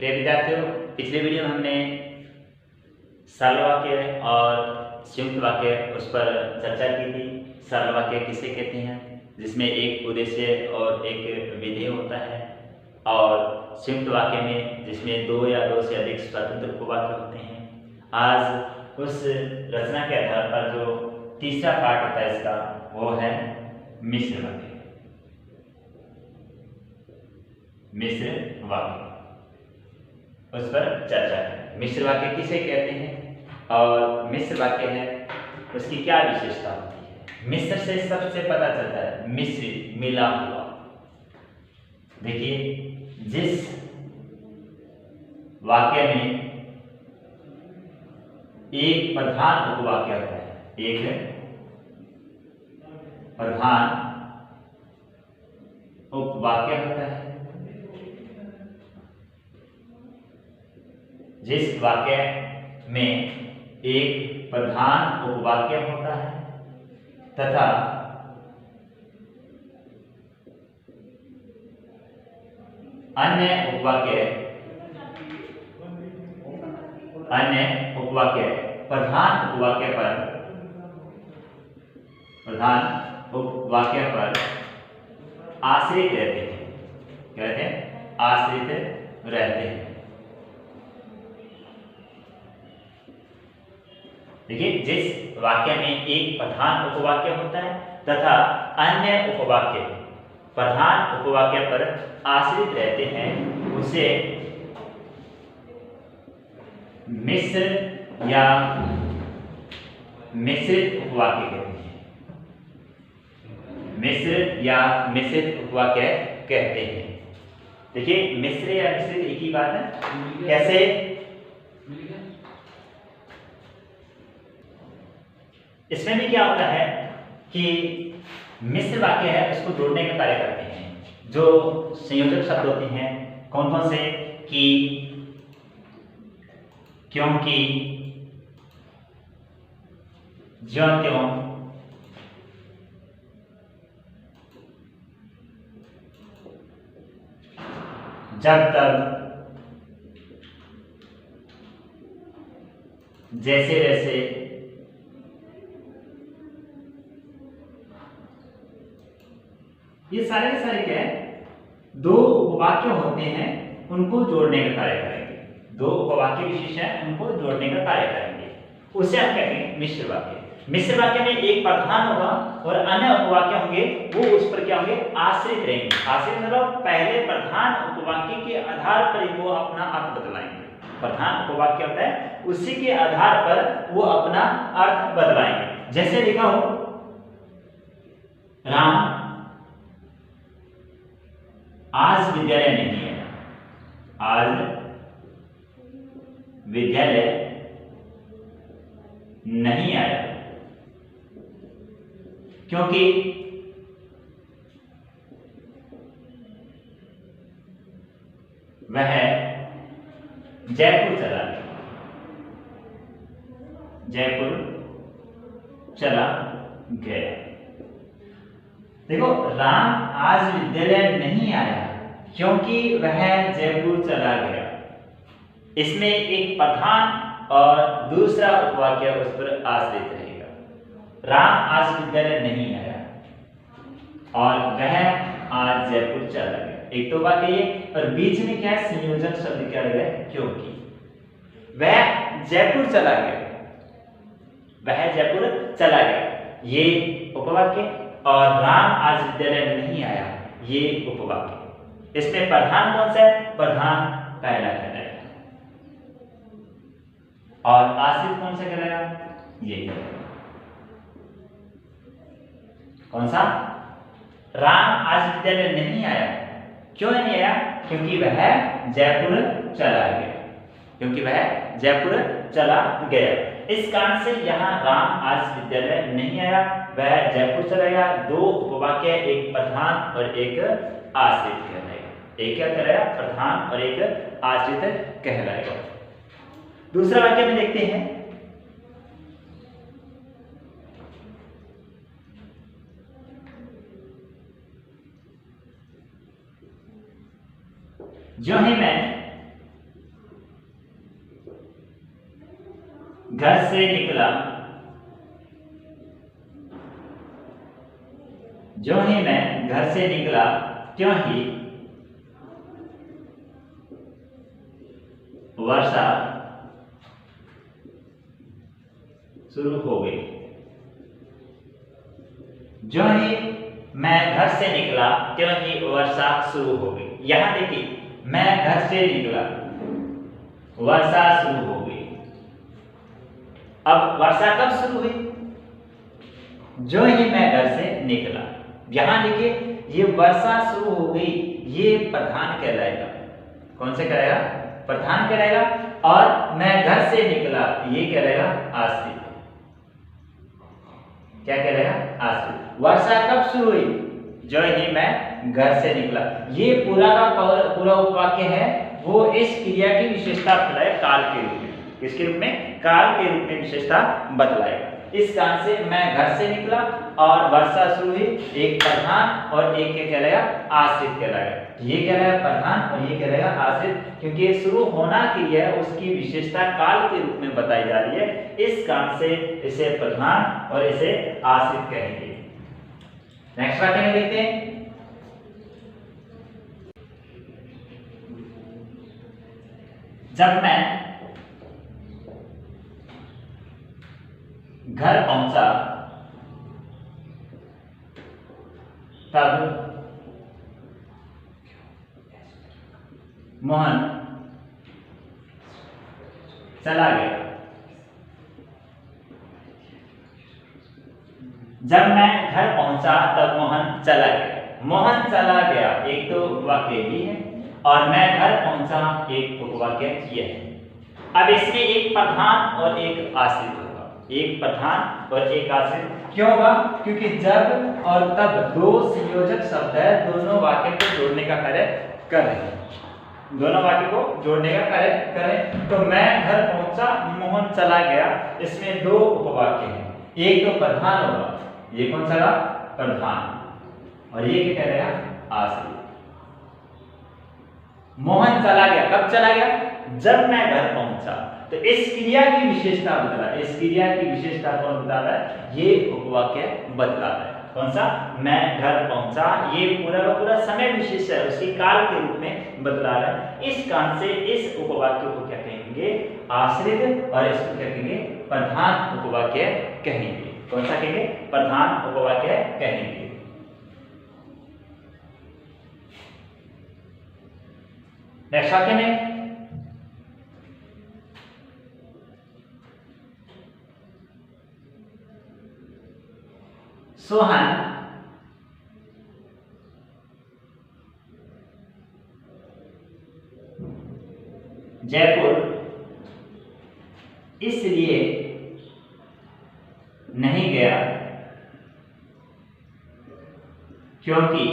प्रिय विद्यार्थियों, पिछले वीडियो में हमने सरल वाक्य और संयुक्त वाक्य उस पर चर्चा की थी। सरल वाक्य किसे कहते हैं, जिसमें एक उद्देश्य और एक विधेय होता है, और संयुक्त वाक्य में जिसमें दो या दो से अधिक स्वतंत्र उपवाक्य होते हैं। आज उस रचना के आधार पर जो तीसरा पार्ट होता है इसका, वो है मिश्र वाक्य। मिश्र वाक्य उस पर चर्चा है। मिश्र वाक्य किसे कहते हैं और मिश्र वाक्य है उसकी क्या विशेषता होती है। मिश्र से सबसे पता चलता है मिश्रित, मिला हुआ। देखिए, जिस वाक्य में एक प्रधान उपवाक्य होता है, एक प्रधान उपवाक्य होता है, जिस वाक्य में एक प्रधान उपवाक्य होता है तथा अन्य उपवाक्य प्रधान उपवाक्य पर आश्रित रहते हैं। क्या रहते हैं? आश्रित रहते हैं। देखिए, जिस वाक्य में एक प्रधान उपवाक्य होता है तथा अन्य उपवाक्य प्रधान उपवाक्य पर आश्रित रहते हैं, उसे मिश्र या मिश्रित उपवाक्य कहते हैं। मिश्र या मिश्रित उपवाक्य कहते हैं। देखिए, मिश्र या मिश्रित एक ही बात है। कैसे? इसमें भी क्या होता है कि मिश्र वाक्य है उसको जोड़ने का कार्य करते हैं। जो संयोजक शब्द होते हैं, कौन कौन से? कि, क्योंकि, ज्यों त्यों, जब तब, जैसे वैसे, ये सारे के सारे क्या है? दो उपवाक्य होते हैं, उनको जोड़ने का कार्य करेंगे। दो उपवाक्य विशेष है, उनको जोड़ने का कार्य करेंगे। उसे हम कहेंगे मिश्र वाक्य। मिश्र वाक्य में एक प्रधान होगा और अन्य उपवाक्य होंगे, वो उस पर क्या होंगे? आश्रित रहेंगे। आश्रित मतलब पहले प्रधान उपवाक्य के आधार पर वो अपना अर्थ बदलाएंगे। प्रधान उपवाक्य होता है, उसी के आधार पर वो अपना अर्थ बदलाएंगे। जैसे लिखा हो, राम आज विद्यालय नहीं है। आज विद्यालय नहीं आया क्योंकि वह जयपुर चला गया। जयपुर चला गया। देखो, राम आज विद्यालय नहीं आया क्योंकि वह जयपुर चला गया। इसमें एक प्रधान और दूसरा उपवाक्य उस पर आश्रित रहेगा। राम आज विद्यालय नहीं आया और वह आज जयपुर चला गया। एक तो वाक्य ये, और बीच में क्या है? संयोजन शब्द क्या लगा है? क्योंकि। वह जयपुर चला गया, वह जयपुर चला गया, ये उपवाक्य, और राम आज विद्यालय नहीं आया, ये उपवाक्य। इसमें प्रधान कौन सा है? प्रधान पहला कहलाएगा, और आश्रित कौन सा कहलाएगा? ये कहलाएगा। कौन सा? राम आज विद्यालय नहीं आया। क्यों नहीं आया? क्योंकि वह जयपुर चला गया। क्योंकि वह जयपुर चला गया। इस कारण से यहाँ राम आज विद्यालय नहीं आया, वह जयपुर चला गया। दो उपवाक्य, एक प्रधान और एक आश्रित कहलाएगा। एक क्या कहलाएगा? प्रधान और एक आश्रित कहलाएगा। दूसरा वाक्य में देखते हैं, जो ही मैं घर से निकला, जो ही मैं घर से निकला त्यों ही वर्षा शुरू हो गई। जो ही मैं घर से निकला त्यों ही वर्षा शुरू हो गई। यहां देखिए, मैं घर से निकला, वर्षा शुरू हो गई। अब वर्षा कब शुरू हुई? जो ही मैं घर से निकला। यहां देखिए, ये वर्षा शुरू हो गई, ये प्रधान कहलाएगा। कौन से कहलाएगा? प्रधान कहलाएगा। और मैं घर से निकला, ये कहलाएगा आश्रित। क्या कहलाएगा? आश्रित। वर्षा कब शुरू हुई? जो ही मैं घर से निकला। ये पूरा का पूरा उपवाक्य है, वो इस क्रिया की विशेषता बतलाए काल के रूप में। किसके रूप में? काल के रूप में विशेषता बतलाएगा। इस कारण से मैं घर से निकला और वर्षा शुरू हुई, एक प्रधान और एक क्या कहलाएगा? आश्रित कहलाएगा। ये कहलाएगा प्रधान और ये कहलाएगा आश्रित, क्योंकि ये शुरू होना क्रिया है, उसकी विशेषता काल के रूप में बताई जा रही है। इस कारण से इसे प्रधान और इसे आश्रित कहेंगे। नेक्स्ट वाक्य में देखते हैं। जब मैं घर पहुंचा तब मोहन चला गया। जब मैं घर पहुंचा तब मोहन चला गया। मोहन चला गया एक तो वाक्य भी है और मैं घर पहुंचा एक उपवाक्य ये है। अब इसमें एक प्रधान और एक आश्रित होगा। एक प्रधान और एक आश्रित क्यों होगा? क्योंकि जब और तब दो संयोजक शब्द है, दोनों वाक्य को जोड़ने का कार्य कर रहे हैं। दोनों वाक्य को जोड़ने का कार्य करें। तो मैं घर पहुंचा, मोहन चला गया, इसमें दो उपवाक्य हैं। एक तो प्रधान होगा, ये कौन सा होगा? प्रधान। और ये क्या कह रहा है? आश्रित। मोहन चला गया, कब चला गया? जब मैं घर पहुंचा। तो इस क्रिया की विशेषता बतला, इस क्रिया की विशेषता कौन बता रहा है? ये उपवाक्य बतला रहा है। कौन सा? मैं घर पहुंचा। ये पूरा का पूरा समय विशेष है, उसकी काल के रूप में बतला रहा है। इस कारण से इस उपवाक्य को क्या कहेंगे? आश्रित। और इसको क्या कहेंगे? प्रधान उपवाक्य कहेंगे। कौन सा कहेंगे? प्रधान उपवाक्य कहेंगे। नेक्स्ट वाक्य में सोहन जयपुर इसलिए नहीं गया क्योंकि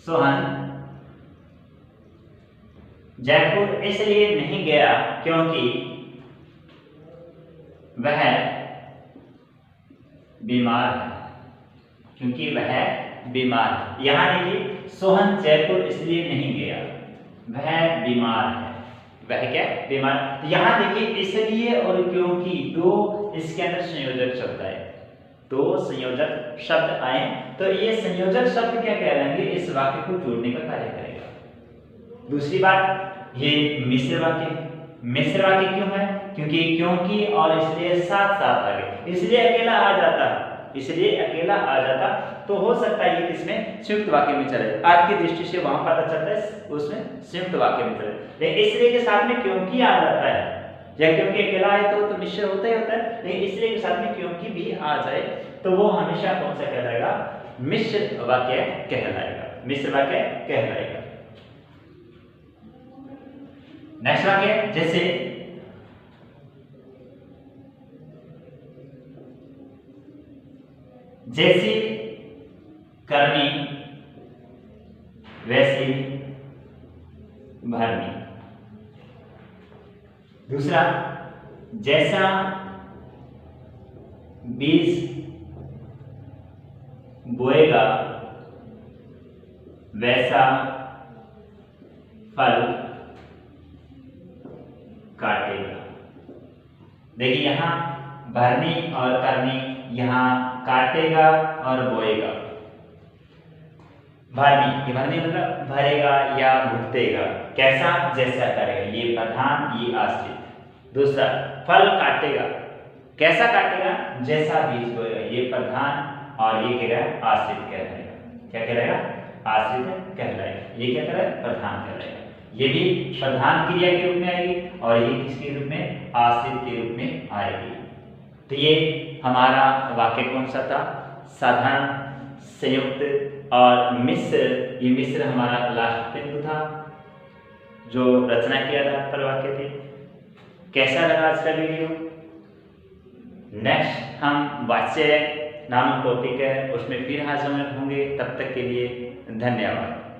सोहन जयपुर इसलिए नहीं गया क्योंकि वह बीमार है। क्योंकि वह बीमार है। यहां देखिए, सोहन जयपुर इसलिए नहीं गया, वह बीमार है। वह क्या? बीमार। यहां देखिए, इसलिए और क्योंकि दो इसके अंदर संयोजक शब्द आए। दो संयोजक शब्द आए तो ये संयोजक शब्द क्या कहलाएंगे? इस वाक्य को जोड़ने का कार्य करेगा। दूसरी बात, ये मिश्र वाक्य है। मिश्र वाक्य क्यों है? क्योंकि और इसलिए साथ साथ आ गए। इसलिए अकेला आ जाता, इसलिए अकेला आ जाता तो हो सकता है ये किसमें? संयुक्त वाक्य में चले। आज की दृष्टि से वहां पता चलता है उसमें संयुक्त वाक्य में चले, लेकिन इसलिए के साथ में क्योंकि आ जाता है। या क्योंकि अकेला है तो मिश्र होता ही होता है, लेकिन इसलिए के साथ में क्योंकि भी आ जाए तो वो हमेशा कौन सा कहलाएगा? मिश्र वाक्य कहलाएगा। मिश्र वाक्य कहलाएगा। नेक्स्ट वाक्य, जैसे जैसी करनी वैसी भरनी। दूसरा, जैसा बीज बोएगा वैसा फल काटेगा। देखिए यहाँ भरनी और करनी, यहाँ काटेगा और बोएगा। भरनी, ये भरनी मतलब भरेगा या भुगतेगा, कैसा, जैसा करेगा, ये प्रधान ये आश्रित। दूसरा फल काटेगा, कैसा काटेगा, जैसा बीज बोएगा, ये प्रधान और ये क्या है आश्रित कहलाएगा। क्या कहलाएगा, आश्रित कहलाएगा। ये क्या कहलाएगा, प्रधान कहलाएगा। ये भी प्रधान क्रिया के रूप में आएगी और ये किसके रूप में, आश्रित के रूप में आएगी। तो ये हमारा वाक्य कौन सा था, साधारण, संयुक्त और मिश्र। ये मिश्र हमारा लास्ट बिंदु था जो रचना किया था पर वाक्य थे। कैसा लगा आज का वीडियो? नेक्स्ट हम वाच्य नामक टॉपिक है उसमें फिर हाजिर होंगे। तब तक के लिए धन्यवाद।